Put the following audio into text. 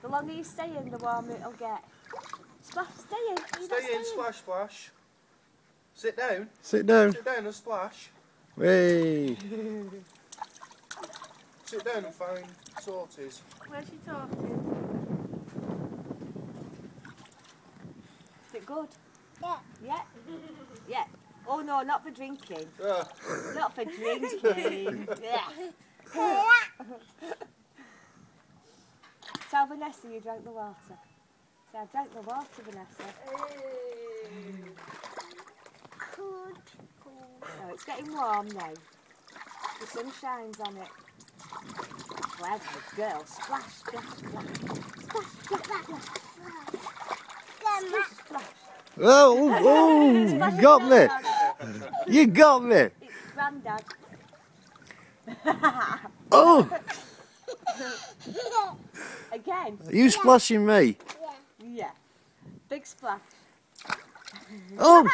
The longer you stay in, the warmer it'll get. Splash, stay in. Stay in, splash, splash. Sit down. Sit down. Sit down and splash. Hey. Sit down and find tortoise. Where's your tortoise? Is it good? Yeah. Yeah? Yeah. Oh no, not for drinking. Yeah. Not for drinking. Yeah. Tell Vanessa you drank the water. Say, I drank the water, Vanessa. Cool. Oh, it's getting warm now. The sun shines on it. Clever girl. Splash, splash, splash. Splash, splash, splash. Splash, splash. Oh, you got me. You got me. It's Grandad. Oh, Again? are you splashing me? Yeah. Big splash. Oh.